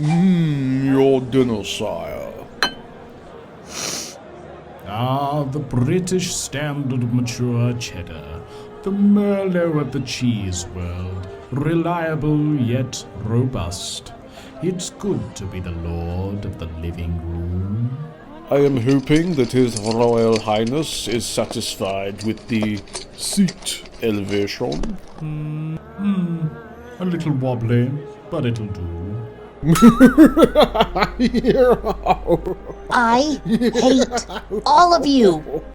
Your dinner, sire. Ah, the British standard mature cheddar. The Merlot of the cheese world. Reliable yet robust. It's good to be the lord of the living room. I am hoping that His Royal Highness is satisfied with the seat elevation. A little wobbly, but it'll do. I hate all of you.